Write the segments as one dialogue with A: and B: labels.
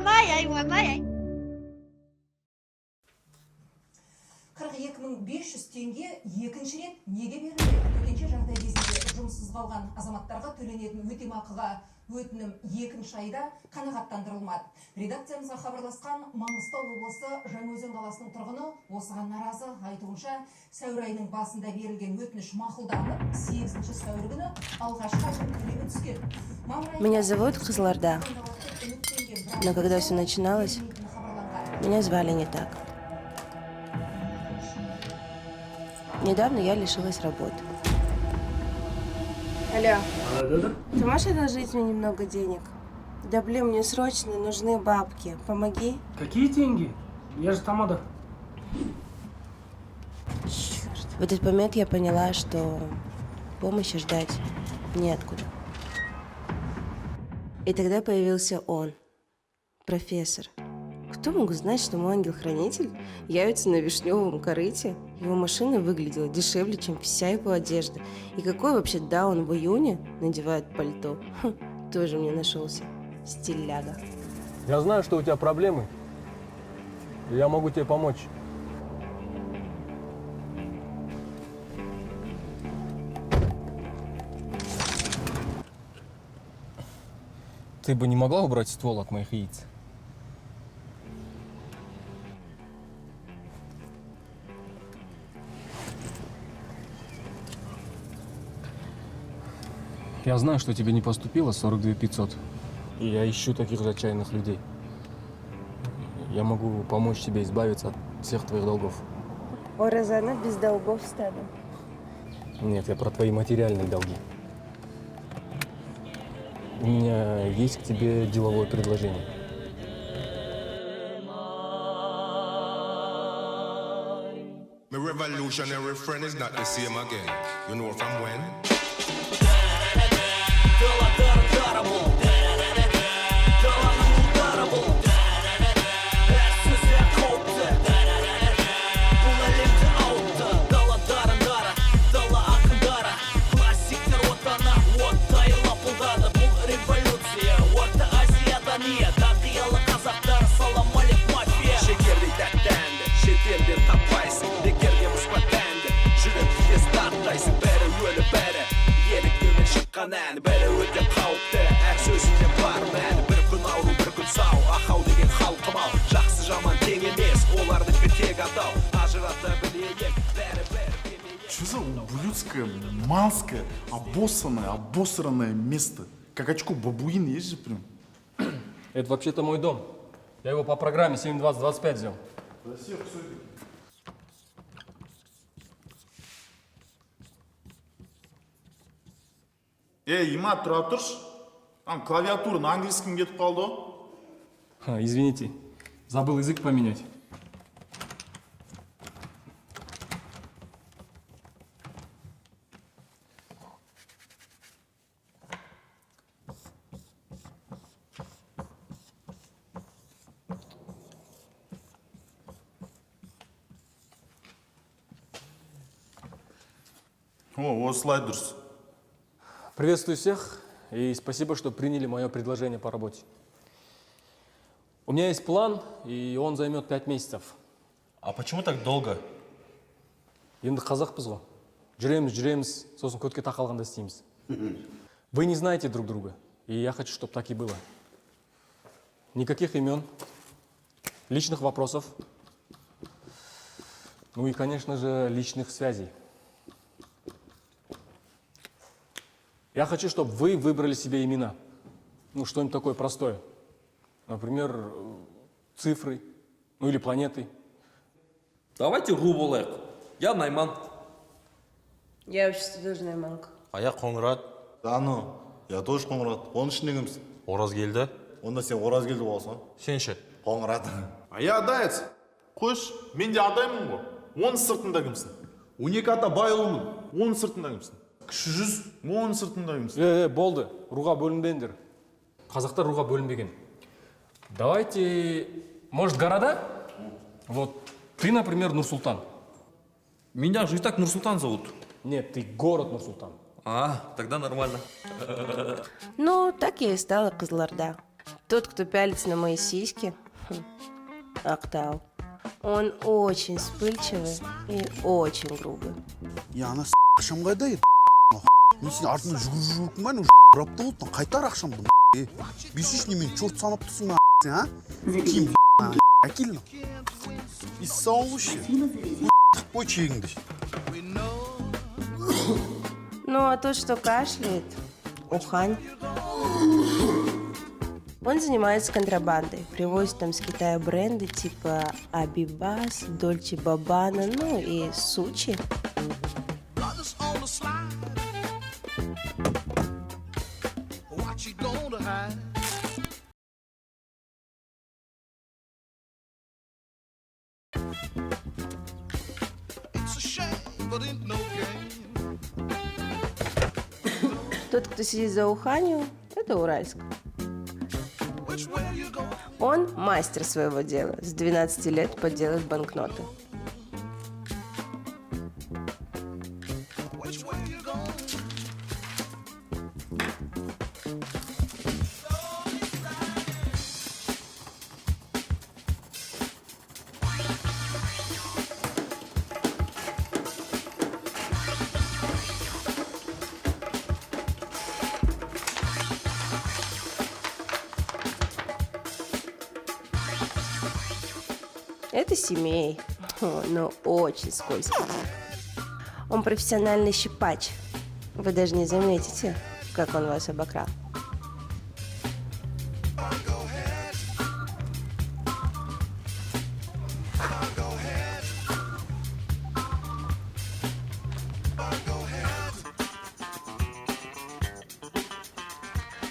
A: Айванай.
B: 42.500 теңге екінші рет неге берілмек? Төтенше жағдай кезінде жұмыссыз қалған азаматтарға төленетін өтемақыға өтінім екінші айда қанағаттандырылмады. Редакциямызға хабарласқан Маңғыстау облысы Жаңаөзен қаласының тұрғыны осыған наразы. Айтуынша, сәуір айының басында берілген өтініш мақұлданып, 8 сәуір күні алғашқы төлемі түскен.
C: Меня зовут Кызылорда, но когда все начиналось, меня звали не так. Недавно я лишилась работы. Алло, ты можешь одолжить мне немного денег? Да блин, мне срочно нужны бабки. Помоги.
D: Какие деньги? Я же тамада.
C: Черт. В этот момент я поняла, что помощи ждать неоткуда. И тогда появился он, профессор. Кто мог знать, что мой ангел-хранитель явится на вишневом корыте? Его машина выглядела дешевле, чем вся его одежда. И какой вообще даун в июне надевает пальто? Тоже мне нашелся стиляга.
E: Я знаю, что у тебя проблемы. И я могу тебе помочь. Ты бы не могла убрать ствол от моих яиц? Я знаю, что тебе не поступило 42 500. И я ищу таких же отчаянных людей. Я могу помочь тебе избавиться от всех твоих долгов.
C: О, Розана, без долгов стада.
E: Нет, я про твои материальные долги. У меня есть к тебе деловое предложение.
F: My revolutionary friend is not the same again. You know from when?
G: Бәрі өте қауіпті, әр сөзінде бар мәні. Бір күн ауру, бір күн сау, ақау деген халқым ау. Жақсы жаман тең емес, олардікі тек атау. Ажырата білейік, бәрі демейік.
H: Что за ублюдское, манское, обосранное место? Как очко бабуин есть же прям?
E: Это вообще-то мой дом. Я его по программе 7-20-25 взял.
H: Има, тұра тұршы. Клавиатураны английским кетіп қалды ғой.
E: Извините, забыл язык поменять.
H: О, осылай дұрыс.
E: Приветствую всех и спасибо, что приняли мое предложение по работе. У меня есть план, и он займет 5 месяцев.
I: А почему так долго?
E: Енді қазақпыз ғой. Жүреміз, сосын көтке тақалғанда істейміз. Вы не знаете друг друга, и я хочу, чтобы так и было. Никаких имен, личных вопросов, ну и, конечно же, личных связей. Я хочу, чтобы вы выбрали себе имена. Ну, что-нибудь такое простое. Например, цифры, ну или планеты.
I: Давайте Ру болайық. Я Найман.
C: Я вообще тоже найманка.
I: А я Қоңырат.
J: Да ну, я тоже Қоңырат. Оның ішінде кімсің?
I: Оразгелді.
J: Онда сен Оразгелді боласың.
I: Сен ше?
J: Қоңырат.
H: А я адаец. Қойш, мен де адаймын ғой. Оның сыртында кімсің? 12 ата байұлымын. Оның сыртында кімсің? Кіші жүз, оның сыртында кімсің?
E: Болды, руға бөлінбеңдер. Қазақтар руға бөлінбеген. Давайте, может, города? Вот, ты, например, Нур-Султан.
I: Меня же и так Нур-Султан зовут.
E: Нет, ты город Нур-Султан.
I: Тогда нормально.
C: Ну, так я и стала Кызылорда. Тот, кто пялится на мои сиськи, Актау, он очень вспыльчивый и очень грубый.
A: ана ақшам қайда еді мен сен артынан жүгіріп жүрмін ба бұрап та ұлттан қайтар ақшамды бесишный мен черт санап тұрсың ба сен а киім әкел иссауың лучше қой чегіңді.
C: Ну, а тот, что кашляет, Ухань. Он занимается контрабандой, привозит там с Китая бренды типа Абибас, Дольче Бабана, ну и Сучи. Тот, кто сидит за Уханью, это Уральск. Он мастер своего дела. С 12 лет подделывает банкноты. Это Семей, но очень скользкий. Он профессиональный щипач. Вы даже не заметите, как он вас обокрал.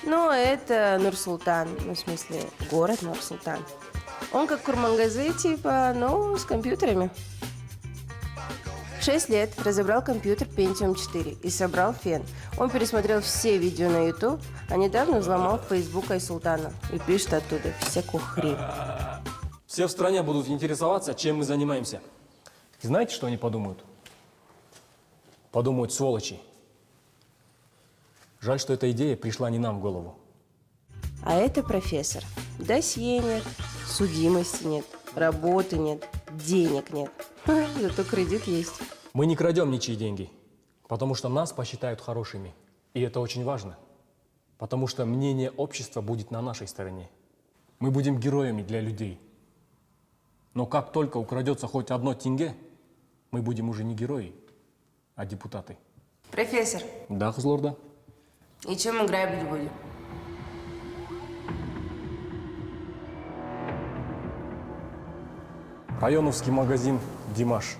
C: Ну, это Нур-Султан, ну, в смысле, город Нур-Султан. Он как Курмангазы, типа, ну, с компьютерами. 6 лет разобрал компьютер Pentium 4 и собрал фен. Он пересмотрел все видео на YouTube, а недавно взломал Facebook Айсултана и пишет оттуда всякую хрень.
E: Все в стране будут интересоваться, чем мы занимаемся. И знаете, что они подумают? Подумают, сволочи. Жаль, что эта идея пришла не нам в голову.
C: А это профессор. Досье нет, судимости нет, работы нет, денег нет. Зато кредит есть.
E: Мы не крадем ничьи деньги, потому что нас посчитают хорошими. И это очень важно, потому что мнение общества будет на нашей стороне. Мы будем героями для людей. Но как только украдется хоть одно тенге, мы будем уже не герои, а депутаты.
C: Профессор,
E: Да, Хузлорда?
C: и чем мы грабить будем?
E: Районовский магазин «Димаш».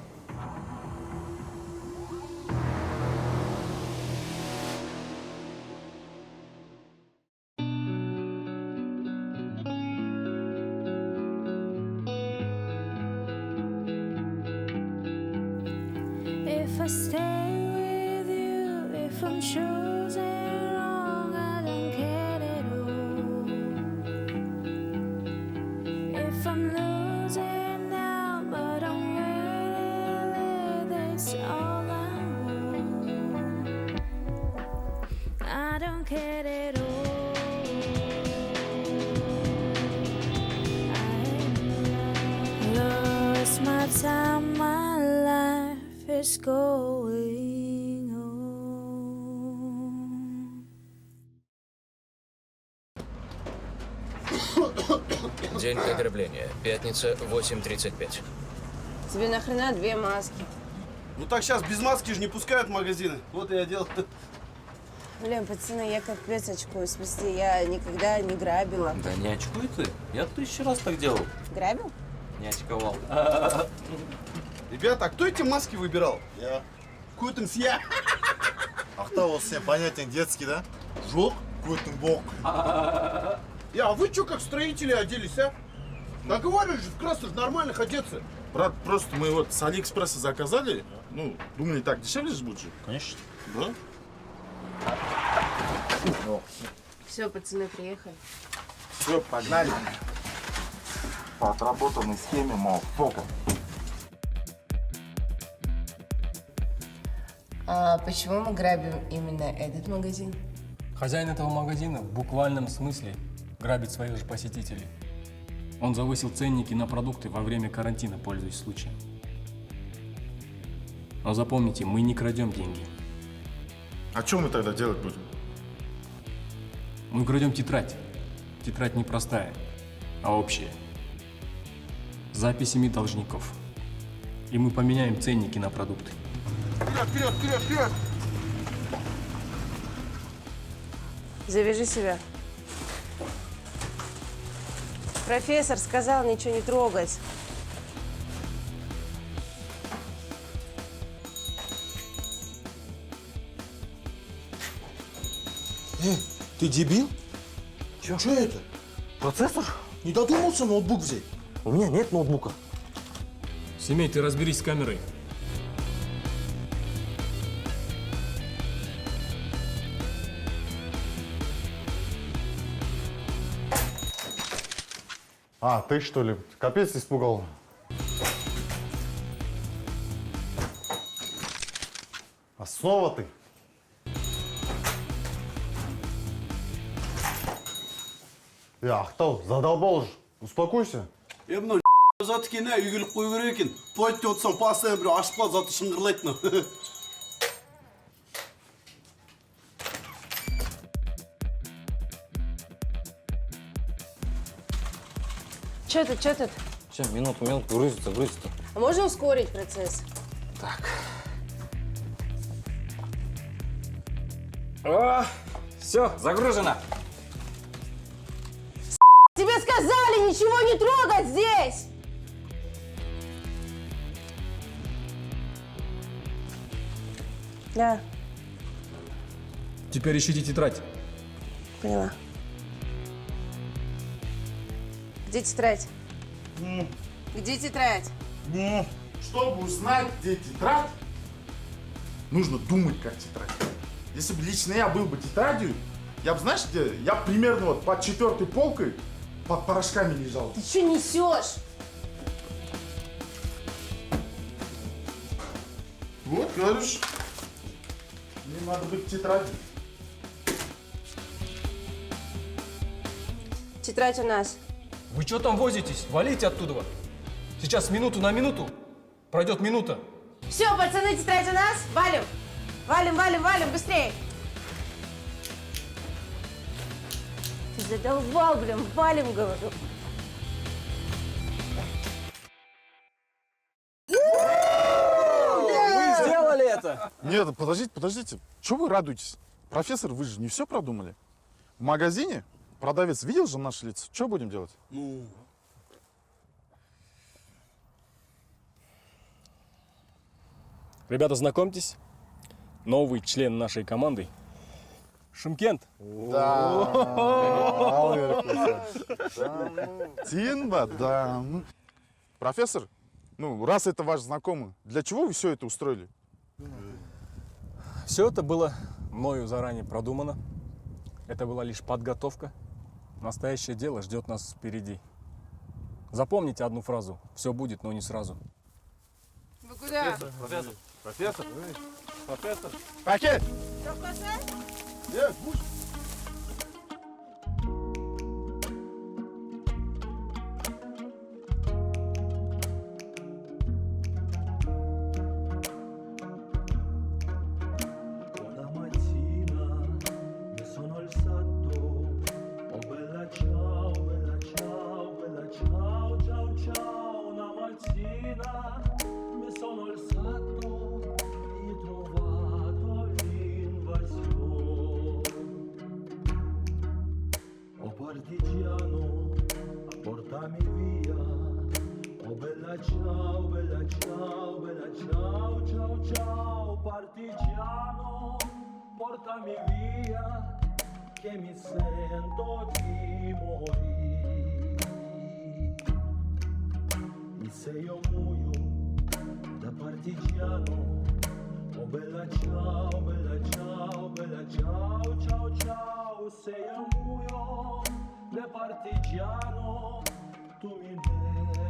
K: If I stay with you, if I'm choosing wrong, I don't care at all. If I'm losing now, but I'm winning, that's all I want. I don't care at all. I lost my time, my life is going on.
L: День ограбления. Пятница, 8:35.
C: Тебе нахрена 2 маски?
A: Ну так сейчас без маски же не пускают в магазины. Вот и я делал.
C: Блин, пацаны, я капец очкую. В смысле, я никогда не грабила.
I: Да не очкуй ты. Я 1000 раз так делал.
C: Грабил?
I: Не очковал.
A: Ребята, а кто эти маски выбирал?
J: Я.
A: Көтім сия.
J: Ақтау, сен понятен детский, да?
A: Жоқ.
J: Көтің боқ.
A: А вы что, как строители оделись, а? Наговаривали же в красных нормальных одеться.
H: Брат, просто мы вот с Алиэкспресса заказали. Ну, думали, так дешевле же будет же.
J: Конечно.
H: Да?
C: Все, пацаны, приехали.
H: Все, погнали.
J: По отработанной схеме, мол, фока.
C: А почему мы грабим именно этот магазин?
E: Хозяин этого магазина в буквальном смысле грабит своих же посетителей. Он завысил ценники на продукты во время карантина, пользуясь случаем. Но запомните, мы не крадем деньги.
H: А что мы тогда делать будем?
E: Мы крадем тетрадь. Тетрадь не простая, а общая. С записями должников. И мы поменяем ценники на продукты.
A: Вперед, вперед, вперед, вперед!
C: Завяжи себя. Профессор сказал ничего не трогать.
A: Ты дебил? Че это?
M: Процессор?
A: Не додумался ноутбук взять?
M: У меня нет ноутбука.
E: Семей, ты разберись с камерой.
H: А, ты что ли? Капец испугал. А снова ты? Ақтау, задолбал же. Успокойся.
A: Мынау заты екен, үйгілік қой керек екен. Тойып деп отырсаң, постоянно біреу ашып қалып заты шыңғырлайды мынау.
C: Че тут, че тут?
M: Сейчас, минуту, грузится.
C: А можно ускорить процесс?
M: Все, загружено.
C: Тебе сказали ничего не трогать здесь! Да,
E: Теперь ищите тетрадь.
C: поняла. Где тетрадь? Где тетрадь?
H: Чтобы узнать, где тетрадь, нужно думать, как тетрадь. Если бы лично я был бы тетрадью, я бы, знаешь, где? Я б примерно вот под 4-й полкой под порошками лежал.
C: Ты что несешь?
H: Вот, говоришь, мне надо быть тетрадью.
C: Тетрадь у нас.
E: Вы что там возитесь? Валите оттуда. Сейчас минуту на минуту. Пройдет минута.
C: Все, пацаны, тетрадь у нас. Валим. Валим, быстрее. Ты задолбал, блин, валим, говорю.
M: Вы сделали это!
H: Нет, подождите. Чего вы радуетесь? Профессор, вы же не все продумали. В магазине продавец видел же наши лица. Что будем делать?
E: Ребята, знакомьтесь. Новый член нашей команды. Шымкент.
H: Тинба, да. Профессор, раз это ваш знакомый, для чего вы все это устроили?
E: Все это было мною заранее продумано. Это была лишь подготовка. Настоящее дело ждет нас впереди. Запомните одну фразу. Все будет, но не сразу.
C: Вы куда?
H: Профессор. Пакет!
G: Partigiano, portami via, che mi sento di morire. E se io muoio da partigiano, oh bella ciao, ciao, se io muoio da partigiano, tu mi devi